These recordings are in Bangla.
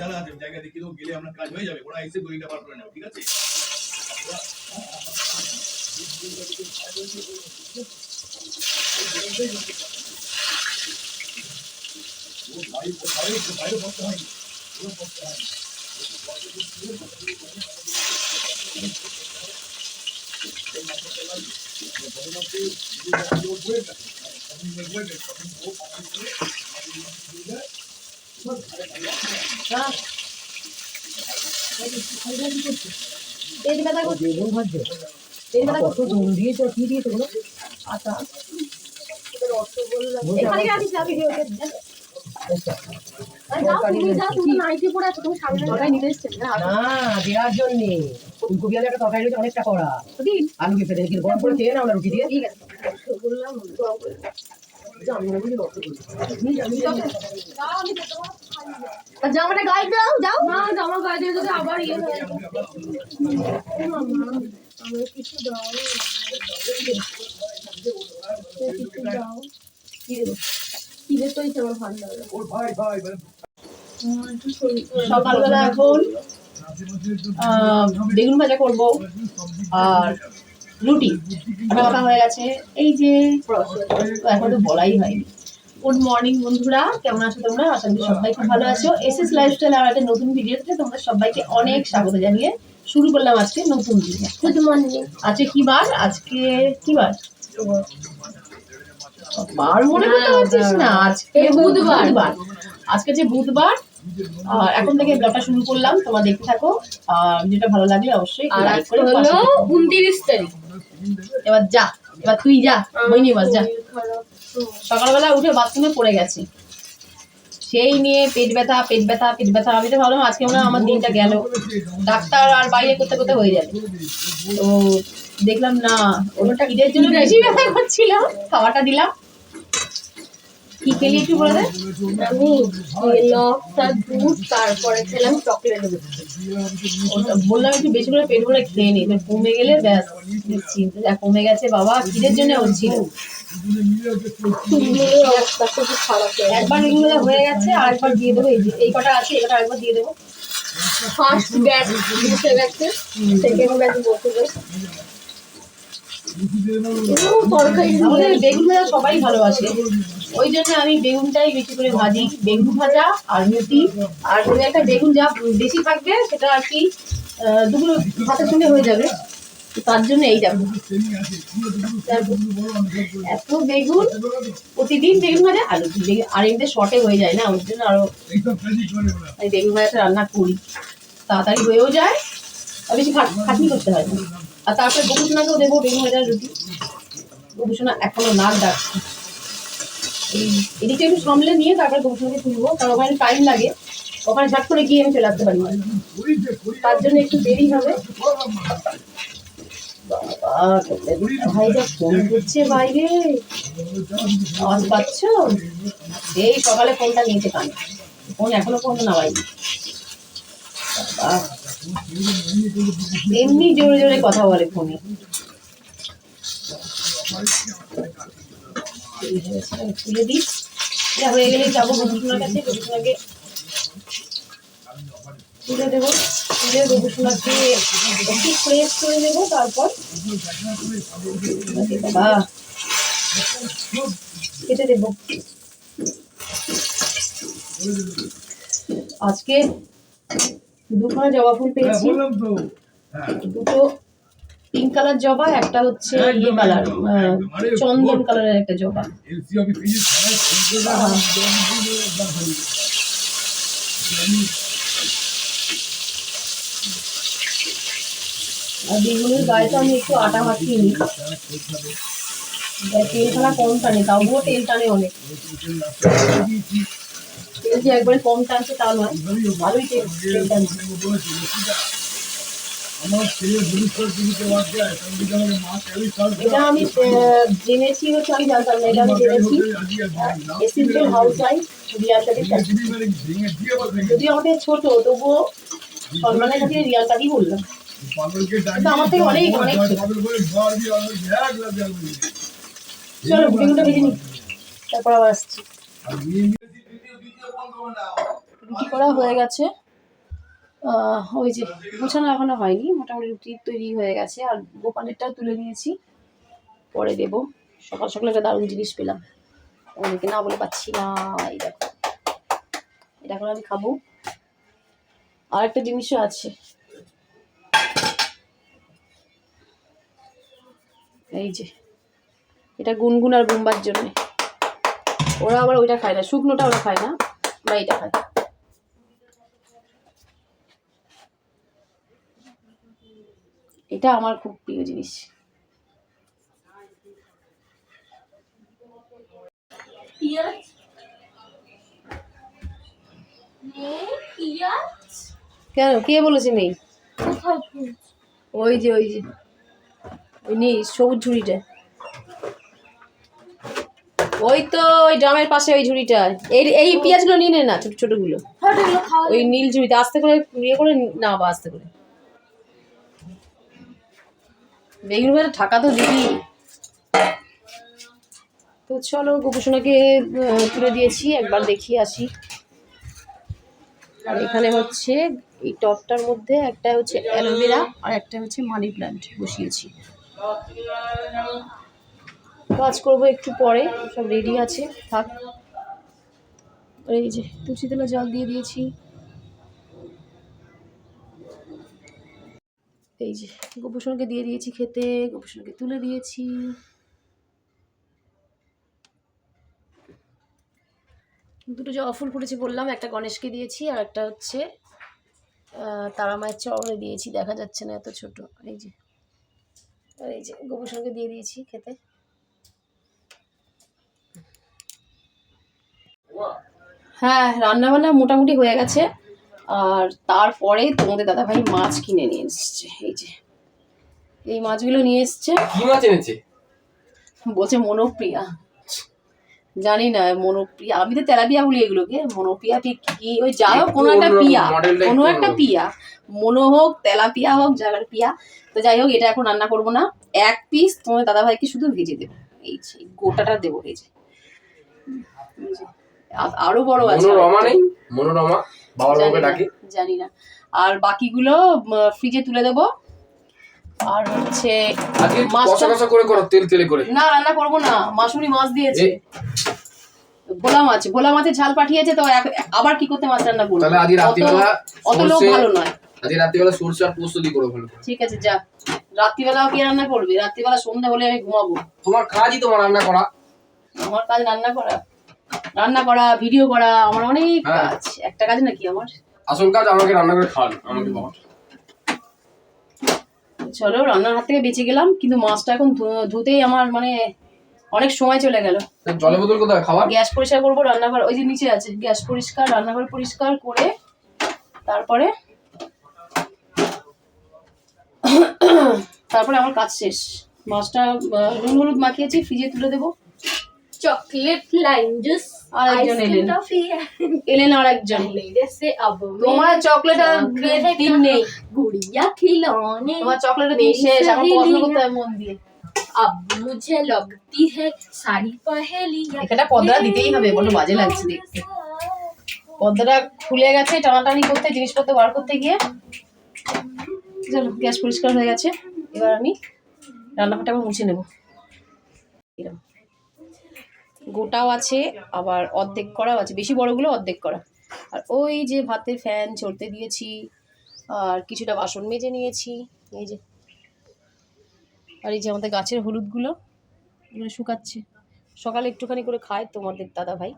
জায়গা আছে, জায়গা দেখিয়ে দেবো, গেলে আমরা কাজ হয়ে যাবে, ওরা এসে দড়িটা বার করে নেবে, ঠিক আছে? বাইরে বসতে হয়নি, বসতে হয়নি। দেওয়ার জন্য ফুলকপি আলু একটা তরকারি রয়েছে অনেকটা করা, আলু কেটে রেখে গরম করে খেয়ে নাও না রুটি দিয়ে। ঠিক আছে জামাটা গায়ে দাও, যাও না, জামা গায়ে দিয়ে যদি আবার ইয়ে হয়ে কিছু দাও, কিছু দাও, কি রে তুই আমার ভালো লাগে। সকালবেলা এখন বেগুন ভাজা করবো আর রুটি রান্না হয়ে গেছে। এই যে এখন তো বলাই হয়নি। গুড মর্নিং বন্ধুরা, কেমন আছো তোমরা? আশা করি সবাই খুব ভালো আছো। এসএস লাইফস্টাইল আর একটা নতুন ভিডিওতে তোমরা সবাইকে অনেক স্বাগত জানিয়ে শুরু করলাম আজকে নতুন ভিডিও। Good morning. আজকে কি বার? আজকে কি বার? বার মনে করতে পারছিস না? আজকে বুধবার। আজকে যে বুধবার, এখন থেকে ব্লগটা শুরু করলাম, তোমরা দেখতে থাকো। আর যেটা ভালো লাগলে অবশ্যই লাইক করে পাশে থেকো। 29 তারিখ। এবার যা, এবার তুই যা, বইনি বাস যা। সকালবেলা উঠে বাথরুমে পড়ে গেছি, সেই নিয়ে পেট ব্যথা পেট ব্যথা পেট ব্যথা। আমি তো ভাবলাম আজকে মনে হয় আমার দিনটা গেল, ডাক্তার আর বাইরে করতে করতে হয়ে যাবে। তো দেখলাম না, ওটা ঈদের জন্য বেশি ব্যথা করছিল। খাওয়াটা দিলাম, কি খেলি একটু বলে দে। আমি লবস্টার দুধ, তারপরে খেলাম চকলেট। বললাম একটু বেশি করে পেট ভরে খেয়ে নি, কমে গেলে ব্যাস চিন্তা কমে গেছে বাবা। খিদের জন্য হচ্ছিল, একবার এগুলো হয়ে গেছে, আর একবার দিয়ে দেবো। এই কটা আছে, এই কটা আরেকবার দিয়ে দেবো। ফার্স্ট ব্যাচ বসে গেছে, সেকেন্ড ব্যাচ বসে গেছে। আমাদের বেগুন ভাজা সবাই ভালোবাসে, ওই জন্য আমি বেগুনটাই বেশি করে ভাজি। বেগুন ভাজা আর রুটি, আর যদি একটা বেগুন যা বেশি থাকবে সেটা আর কি দুপুর ভাতের সঙ্গে হয়ে যাবে। তার জন্য এই যাবো এত বেগুন, প্রতিদিন বেগুন ভাজা আলু, আর এমনিতে শর্টে হয়ে যায় না, ওর জন্য আরো আমি বেগুন ভাজাটা রান্না করি, তাড়াতাড়ি হয়েও যায় আর বেশি খাটনি করতে হয় না। আর তারপরে গবেষণাকেও দেবো বেগুন ভাজার রুটি। গবেষণা এখনো নাক ডাকছে, এই এদিকে একটু সামলে নিয়ে তারপরে গবেষণাকে তুলবো, কারণ ওখানে টাইম লাগে, ওখানে ঝাট করে গিয়ে আমি চলে আসতে পারি না, তার জন্য একটু দেরি হবে। ভাই যা ফোন করছে বাইরে, আওয়াজ পাচ্ছ? এই সকালে ফোনটা নিয়েছে কানে, ফোন এখনো পর্যন্ত নামাইনি। এমনি জোরে জোরে কথা বলে ফোনে। তুলে দিই, এটা হয়ে গেলে যাবো গবেষণার কাছে, গবেষণাকে তুলে দেবো, তুলে গবেষণাকে একটু ফ্রেশ করে দেবো, তারপর খেতে দেবো। আজকে দুখানা জবা ফুল পেয়েছি, দুটো পিঙ্ক কালার জবা, একটা হচ্ছে ইয়ে কালার চন্দন কালারের একটা জবা। আর বেগুনের গায়ে তো আমি একটু আটা মাখিয়ে নিই, তেল খানা কম টানে, তাও তেল টানে অনেক। তেল যে একবারে কম টানছে তা নয়, ভালোই তেল টানছে। এটা আমি জেনেছি, হচ্ছে আমি জানতাম না, এটা আমি জেনেছি এসেনশিয়াল হাউস ওয়াইফ রিয়াল কাটি। যদি আমাকে ছোট, তবুও সম্মানের সাথে রিয়াল কাটি বললাম, কিন্তু আমার থেকে অনেক অনেক ছোট। চলো বেগুনটা ভেজে নি, তারপর আবার আসছি। রুটি করা হয়ে গেছে, ওই যে গোছানো এখনো হয়নি, মোটামুটি রুটি তৈরি হয়ে গেছে, আর গোপালেরটাও তুলে নিয়েছি, পরে দেবো। সকাল সকাল একটা দারুণ জিনিস পেলাম, অনেকে না বলে পাচ্ছি না। এই দেখো, এটা এখন আমি খাবো। আর একটা জিনিসও আছে, এই যে এটা গুনগুন আর বুম্বার জন্য। ওরা আবার ওইটা খায় না, শুকনোটা ওরা খায় না, বা এটা খায়। এটা আমার খুব প্রিয় জিনিস। পিঁয়াজ নেই, পিঁয়াজ কেন, কে বলেছে নেই? কোথায় পিঁয়াজ? ওই যে ওই নেই, সবুজ ঝুড়িটা, ওই তো ওই ড্রামের পাশে ওই ঝুড়িটা। এই পেঁয়াজগুলো নিয়ে নে না, ছোট ছোটগুলো, হ্যাঁ এগুলো খাওয়া ওই নীল ঝুড়িতে আস্তে করে ইয়ে করে না, বা আস্তে করে। বেগুন ভাজা ঢাকা তো দিবি। তো চলো, গোপুসোনাকে তুলে দিয়েছি, একবার দেখিয়ে আসি। আর এখানে হচ্ছে এই টবটার মধ্যে একটা হচ্ছে অ্যালোভেরা আর একটা হচ্ছে মানি প্ল্যান্ট বসিয়েছি। কাজ করবো একটু পরে, সব রেডি আছে, থাক। এই যে তুলসী তলা জল দিয়ে দিয়েছি। এই যে গোপুসোনাকে দিয়ে দিয়েছি খেতে, গোপুসোনাকে তুলে দিয়েছি। দুটো জবা ফুল ফুটেছে বললাম, একটা গণেশকে দিয়েছি আর একটা হচ্ছে তারা মায়ের চরণে দিয়েছি, দেখা যাচ্ছে না এত ছোট। এই যে, আর এই যে গোপুসোনাকে দিয়ে দিয়েছি খেতে। হ্যাঁ, রান্নাবান্না মোটামুটি হয়ে গেছে। আর তারপরে তোমাদের দাদাভাই মাছ কিনে নিয়ে এসছে। এই যে এই মাছগুলো নিয়ে এসছে। কি মাছ এনেছে? বলছে মনোপ্রিয়া, জানি না মনোপ্রিয়া, আমি তো তেলাপিয়া বলি এগুলোকে, মনোপ্রিয়া কি ওই যাই হোক, কোনো একটা পিয়া, কোনো একটা পিয়া, মনো হোক তেলাপিয়া হোক, জায়গার পিয়া। তো যাই হোক, এটা এখন রান্না করবো না, এক পিস তোমাদের দাদাভাইকে শুধু ভেজে দেবো। এই যে গোটাটা দেবো। এই যে আরো বড় আছে, মনোরমা নেই, মনোরমা বাবার মুখে ডাকে, জানি না। আর বাকিগুলো ফ্রিজে তুলে দেবো। আর হচ্ছে আজকে মাছটা কষা কষা করে করো, তেল তেলে করে। না, রান্না করবো না, মাসুরি মাছ দিয়েছে, ভোলা মাছের ঝাল পাঠিয়েছে, তো আবার কি করতে মাছ রান্না করবো? তাহলে আজকে রাত্রিবেলা অত লোক ভালো নয়। আজকে রাত্রিবেলা সরষে আর পোস্ত দিয়ে করো ভালো করে। ঠিক আছে, যা। রাত্রিবেলাও কি রান্না করবে? রাত্রিবেলা সন্ধ্যা হলে আমি ঘুমাবো। তোমার কাজই তোমার রান্না করা। আমার কাজ রান্না করা, ভিডিও করা, আমার অনেক কাজ। একটা কাজ নাকি আমার? আসল কাজ আমাকে রান্না করে খাওয়ানো, আমাকে বাবা। চলো, রান্নার হাত থেকে বেঁচে গেলাম, কিন্তু মাছটা এখন ধুতেই আমার মানে অনেক সময় চলে গেল। জলের বোতল কোথায়? খাবার গ্যাস পরিষ্কার করবো, রান্নাঘর ওই যে নিচে আছে, গ্যাস পরিষ্কার, রান্নাঘর পরিষ্কার করে তারপরে আমার কাজ শেষ। মাছটা নুন হলুদ মাখিয়েছি, ফ্রিজে তুলে দেবো। चॉकलेट लाइम जूस আরেকজন এলেন, আর একজন। से अब তোমার চকলেট আর দিন নেই, गुड़िया खिलौने তোমার চকলেটের দিন শেষ, এখন পড়াশোনা করতে হয় মন দিয়ে। अब मुझे लगती है सारी पहेलियां এখানটা পর্দাটা দিতেই হবে, বড় বাজে লাগছে দেখতে। পর্দাটা খুলে গেছে টানাটানি করতে, জিনিসপত্র বার করতে গিয়ে। চলো, গ্যাস পরিষ্কার হয়ে গেছে, এবার আমি রান্নাঘরটা মুছে নেব। এরকম গোটাও আছে, আবার অর্ধেক করাও আছে, বেশি বড়গুলো অর্ধেক করা। আর ওই যে ভাতের ফ্যান চলতে দিয়েছি, আর কিছুটা বাসন মেজে নিয়েছি। এই যে, আর এই যে আমাদের গাছের হলুদগুলো, এগুলো শুকাচ্ছে। সকালে একটুখানি করে খায় তোমাদের দাদা ভাই,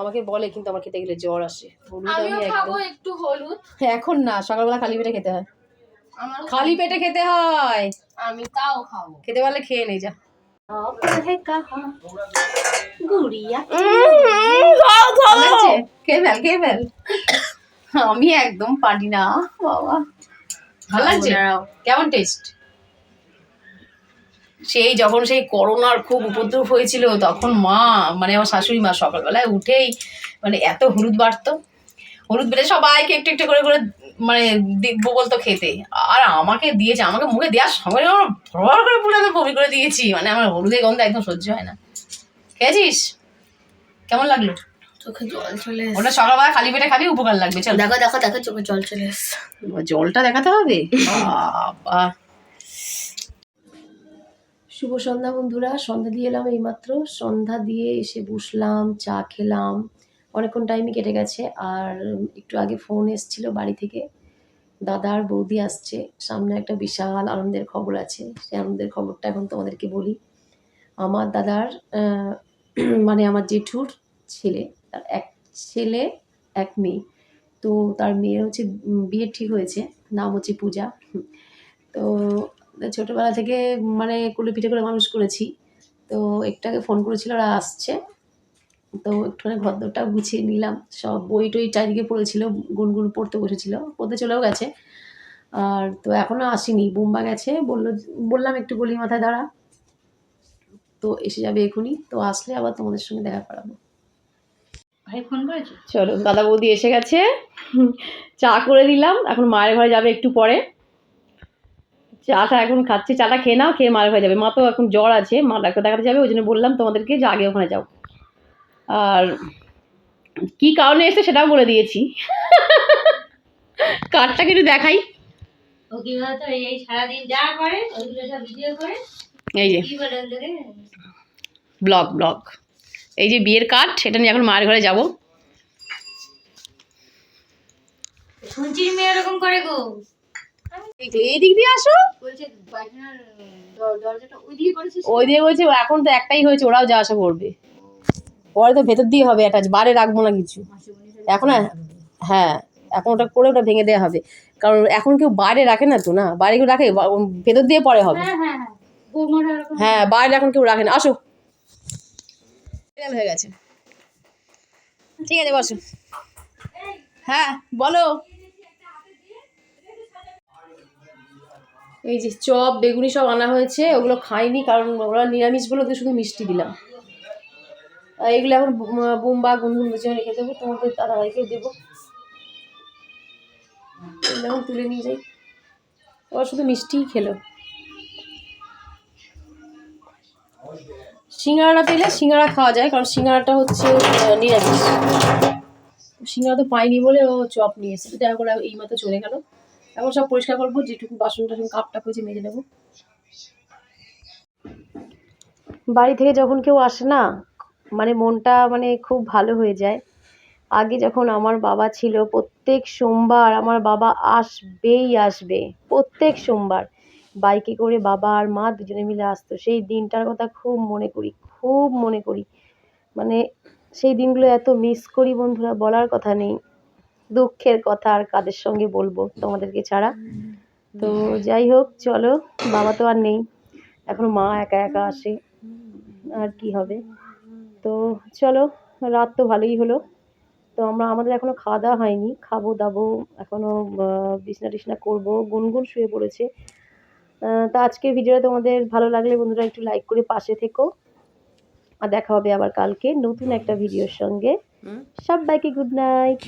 আমাকে বলে, কিন্তু আমার খেতে গেলে জ্বর আসে। হলুদ আমি একদম একটু হলুদ, এখন না, সকালবেলা খালি পেটে খেতে হয়, আমার খালি পেটে খেতে হয়। আমি তাও খাবো। খেতে পারলে খেয়ে নেই, যা। গুড়িয়া খেয়ে ফেল। আমি একদম পারি না বাবা। ভালো লাগছে? কেমন টেস্ট? যখন সেই করোনার খুব উপদ্রব হয়েছিল, তখন মা, মানে আমার শাশুড়ি মা সকালবেলায় উঠেই মানে এত হলুদ বাড়তো, হলুদ বেটে সবাইকে একটু একটু করে করে মানে দিব্য বলতো খেতে। আর আমাকে দিয়েছে, আমাকে মুখে দেওয়ার সঙ্গে আমার ভর করে পুরো আমি বমি করে দিয়েছি, মানে আমার হলুদের গন্ধ একদম সহ্য হয় না। খেয়েছিস? কেমন লাগলো? চোখে জল চলে ওটা সকালবেলা খালি পেটে খাবি, উপকার লাগবে। চল দেখো দেখো দেখো চোখে জল চলে এসছে। জলটা দেখাতে হবে। বাবা, শুভ সন্ধ্যা বন্ধুরা, সন্ধ্যা দিয়ে এলাম এইমাত্র। সন্ধ্যা দিয়ে এসে বসলাম, চা খেলাম, অনেকক্ষণ টাইমই কেটে গেছে। আর একটু আগে ফোন এসেছিল বাড়ি থেকে, দাদা আর বৌদি আসছে, সামনে একটা বিশাল আনন্দের খবর আছে। সেই আনন্দের খবরটা এখন তোমাদেরকে বলি। আমার দাদার মানে আমার জেঠুর ছেলে, তার এক ছেলে এক মেয়ে। তো তার মেয়ের হচ্ছে বিয়ে ঠিক হয়েছে, নাম হচ্ছে পূজা। তো ছোটোবেলা থেকে মানে কুলে পিঠে করে মানুষ করেছি। তো একটু আগে ফোন করেছিল, ওরা আসছে। তো একটুখানি ঘরদোরটা গুছিয়ে নিলাম, সব বই টই চারিদিকে পড়েছিল, গুনগুন পড়তে বসেছিল, পড়তে চলেও গেছে। আর তো এখনও আসেনি, বোম্বা গেছে, বললাম একটু গলি মাথায় দাঁড়া, তো এসে যাবে এখুনি। তো আসলে আবার তোমাদের সঙ্গে দেখা করাবো। ভাই ফোন করেছে? চলো, দাদা বৌদি এসে গেছে, চা করে দিলাম। এখন মায়ের ঘরে যাবে একটু পরে। চাটা এখন খাচ্ছে, চাটা খেয়ে নাও, খেয়ে মায়ের ঘরে যাবে। মা তো এখন জ্বর আছে, মা ডাক্তার দেখাতে যাবে, ওই জন্য বললাম তোমাদেরকে যে আগে ওখানে যাও। আর কি কারণে এসে সেটাও বলে দিয়েছি। কার্ডটাকে একটু দেখাই। ও কি বলতো, এই সারাদিন যা করে ওইগুলো সব ভিডিও করে, এই যে কি বলে ওদেরকে, ব্লগ এই যে বিয়ের কার্ড, সেটা নিয়ে এখন মায়ের ঘরে যাব। শুনছি মেয়ে এরকম করে গো। এই দিক দিয়ে আসো। বলছে পায়খানার দরজাটা ওই দিকে করেছিস? ওই দিয়ে বলছে, এখন তো একটাই হয়েছে, ওরাও যা আসা করবে। পরে তো ভেতর দিয়ে হবে অ্যাটাচ, বাইরে রাখবো না কিছু এখন। হ্যাঁ, এখন ওটা করে ওটা ভেঙে দেওয়া হবে, কারণ এখন কেউ বাইরে রাখে না তো, না বাইরে কেউ রাখে, ভেতর দিয়ে পরে হবে। হ্যাঁ হ্যাঁ হ্যাঁ, বৌমারা এরকম। হ্যাঁ, বাইরে এখন কেউ রাখে না। আসো, হয়ে গেছে, ঠিক আছে, বসো। হ্যাঁ বলো। এই যে চপ বেগুনি সব আনা হয়েছে, ওগুলো খাইনি, কারণ ওরা নিরামিষগুলোতে শুধু মিষ্টি দিলাম। আর এগুলো এখন বোম্বা গুনগুন বেছে রেখে দেবো, তোমাদের দাদাভাইকেও দেবো। এখন তুলে নিয়ে যাই, ওরা শুধু মিষ্টিই খেলো। সিঙ্গাড়া পেলে সিঙ্গাড়া খাওয়া যায়, কারণ সিঙ্গাড়াটা হচ্ছে নিরামিষ। সিঙ্গাড়া তো পাইনি বলে ও চপ নিয়ে এসেছে। যাই হোক, এই মাত্র চলে গেল। এখন সব পরিষ্কার করবো, যেটুকু বাসন টাসন কাপটা করেছে মেজে নেবো। বাড়ি থেকে যখন কেউ আসে না, মানে মনটা মানে খুব ভালো হয়ে যায়। আগে যখন আমার বাবা ছিল, প্রত্যেক সোমবার আমার বাবা আসবে, প্রত্যেক সোমবার বাইকে করে বাবা আর মা দুজনে মিলে আসতো। সেই দিনটার কথা খুব মনে করি। মানে সেই দিনগুলো এত মিস করি বন্ধুরা, বলার কথা নেই। দুঃখের কথা আর কাদের সঙ্গে বলবো তোমাদেরকে ছাড়া। তো যাই হোক, চলো, বাবা তো আর নেই, এখন মা একা একা আসে, আর কি হবে। তো চলো, রাত তো ভালোই হলো। তো আমাদের এখনো খাওয়া দাওয়া হয়নি, খাবো দাবো এখনো, বিছনা টিছনা করবো। গুনগুন শুয়ে পড়েছে। তা আজকের ভিডিওটা তোমাদের ভালো লাগলে বন্ধুরা একটু লাইক করে পাশে থেকো। আর দেখা হবে আবার কালকে নতুন একটা ভিডিওর সঙ্গে। সবাইকে গুড নাইট।